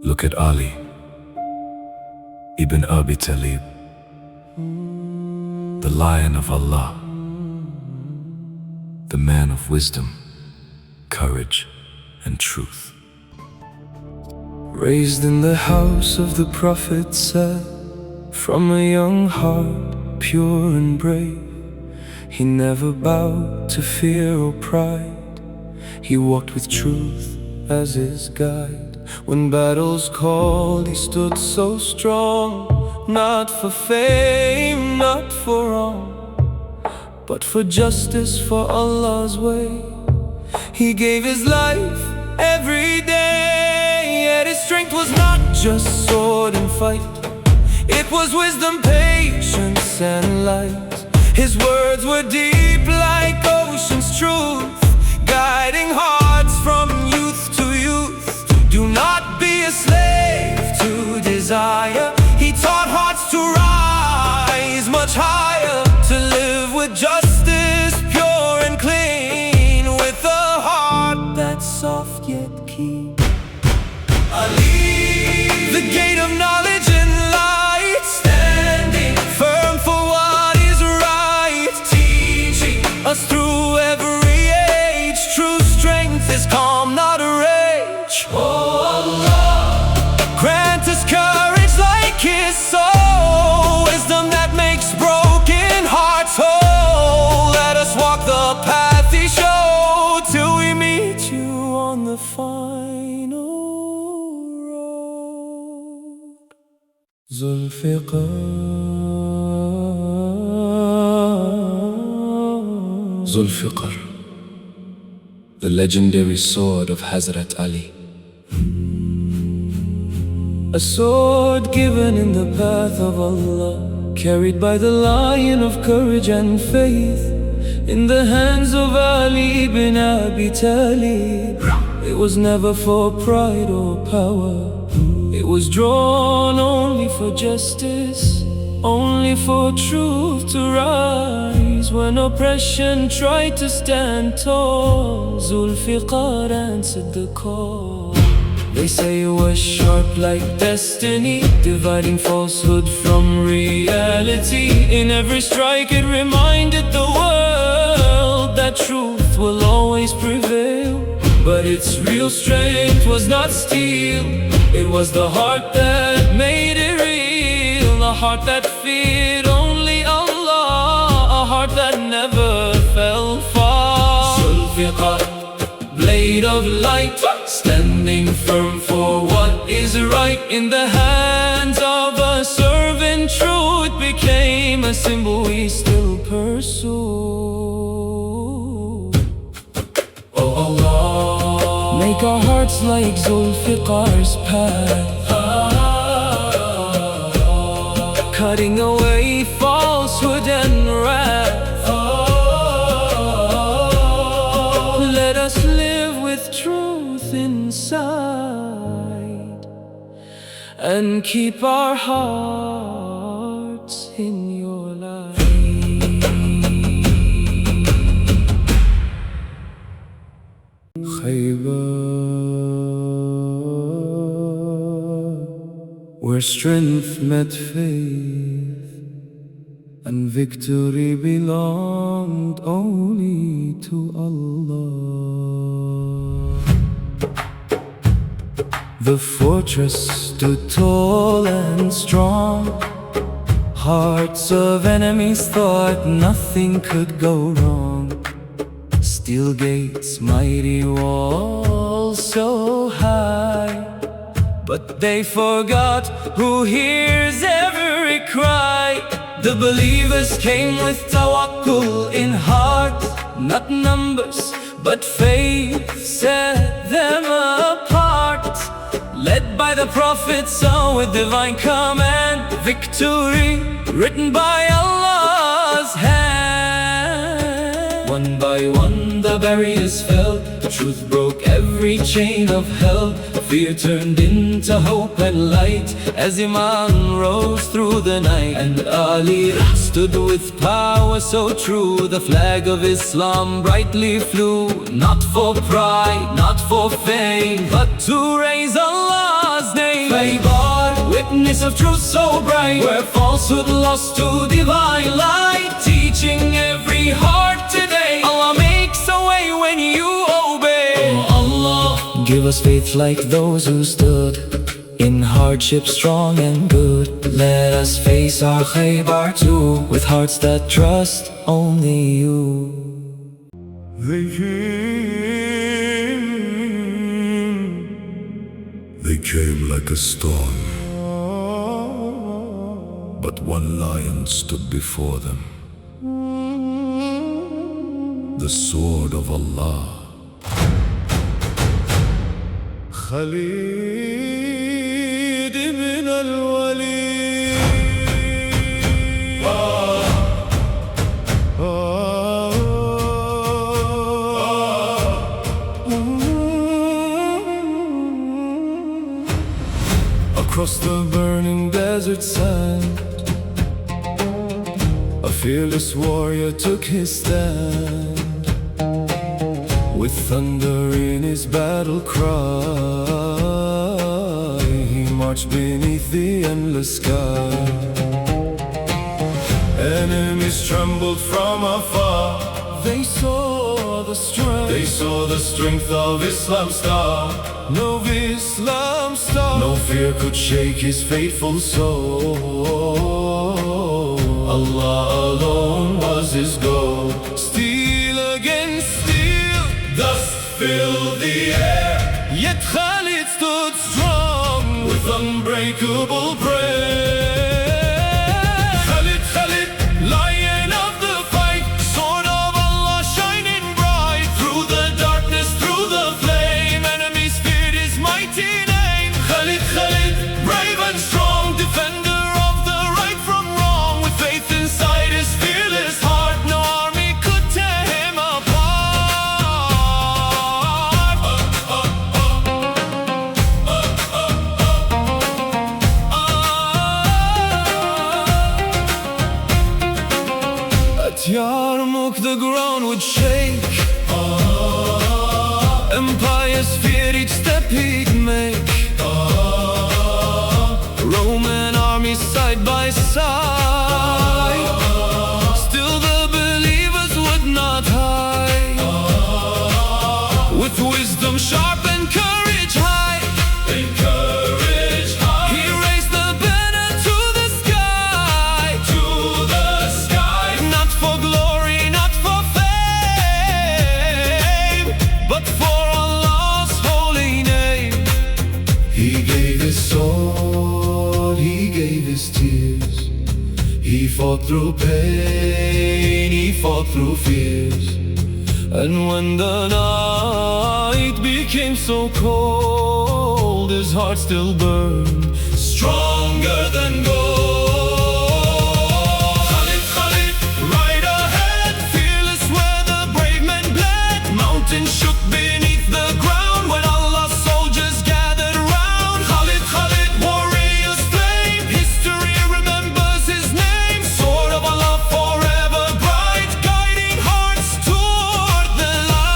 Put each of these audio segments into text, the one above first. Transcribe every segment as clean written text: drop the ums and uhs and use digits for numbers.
Look at Ali Ibn Abi Talib, the lion of Allah, the man of wisdom, courage and truth. Raised in the house of the Prophet said, from a young heart, pure and brave, he never bowed to fear or pride. He walked with truth as his guide. When battles called, he stood so strong, not for fame, not for wrong, but for justice, for Allah's way. He gave his life every day, yet his strength was not just sword and fight. It was wisdom, patience and light. His words were deep like ocean's truth, guiding hearts from youth to youth. Do not be a slave to desire. He taught hearts to rise much higher, to live with justice, pure and clean, with a heart that's soft yet keen. Ali, the gate of knowledge and light, standing firm for what is right, teaching us through every age. True strength is calm, not a rage. Oh Allah, grant us courage like his soul, wisdom that makes broken hearts whole. Let us walk the path he showed, till we meet you on the final road. Zulfiqar, Zulfiqar, the legendary sword of Hazrat Ali. A sword given in the path of Allah, carried by the lion of courage and faith, in the hands of Ali bin Abi Talib. It was never for pride or power, it was drawn only for justice, only for truth to rise. When oppression tried to stand tall, Zulfiqar answered the call. They say it was sharp like destiny, dividing falsehood from reality. In every strike it reminded the world that truth will always prevail. But its real strength was not steel, it was the heart that made it real. A heart that feared only Allah, a heart that never fell far. Zulfiqar, blade of light, standing firm for what is right. In the hands of a servant true, it became a symbol we still pursue. Oh Allah, make our hearts like Zulfiqar's path, cutting away falsehood and wrath. Let us live with truth inside, and keep our hearts in your light. Khaybar, where strength met faith, and victory belonged only to Allah. The fortress stood tall and strong, hearts of enemies thought nothing could go wrong. Steel gates, mighty walls so high, but they forgot who hears every cry. The believers came with tawakkul in heart, not numbers, but faith set them apart. Led by the Prophet, so with divine command, victory written by Allah's hand. One by one the barriers fell, truth broke every chain of hell. Fear turned into hope and light, as Iman rose through the night. And Ali stood with power so true, the flag of Islam brightly flew. Not for pride, not for fame, but to raise Allah's name. witness of truth so bright, where falsehood lost to divine light, teaching every heart today. Allah makes a way when you obey. Oh Allah, give us faith like those who stood in hardship strong and good. Let us face our Khaybar too, with hearts that trust only you. They came like a storm, but one lion stood before them, the sword of Allah. Khalid Bin Al-Waleed. Across the burning desert sand, a fearless warrior took his stand. With thunder in his battle cry, he marched beneath the endless sky. Enemies trembled from afar. They saw the strength of Islam's star. Of Islam's star, no fear could shake his faithful soul. Allah alone was his goal. Steel against steel, dust filled the air, yet Khalid stood strong with unbreakable prayer. Khalid, Khalid, lion of the fight, sword of Allah shining bright. Through the darkness, through the flame, enemies feared his mighty name. Khalid, Khalid, brave and strong, defender of the right from wrong. With faith inside his fearless heart, no army could tear him apart. At Yarmouk the ground would shake. Empires feared each step he'd make. Roman armies side by side, still the believers would not hide. With wisdom sharp and courage high, he raised the banner to the sky. Not for glory, not for fame, but for Allah's holy name. He gave his sword, he gave his tears. He fought through pain, he fought through fears. And when the night became so cold, his heart still burned, stronger than gold. Khalid, Khalid, right ahead, fearless where the brave men bled. Mountains shook beneath the ground when Allah's soldiers gathered round. Khalid, Khalid, warriors flame, history remembers his name. Sword of Allah forever bright, guiding hearts toward the light.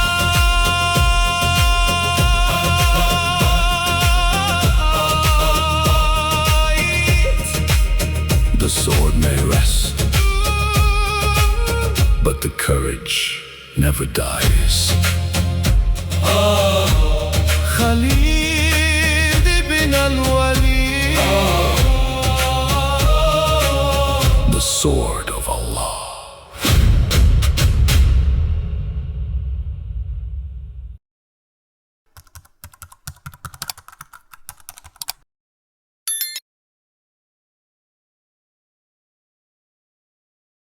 The sword may rest, but the courage never dies. Khalid Bin Al-Waleed. The sword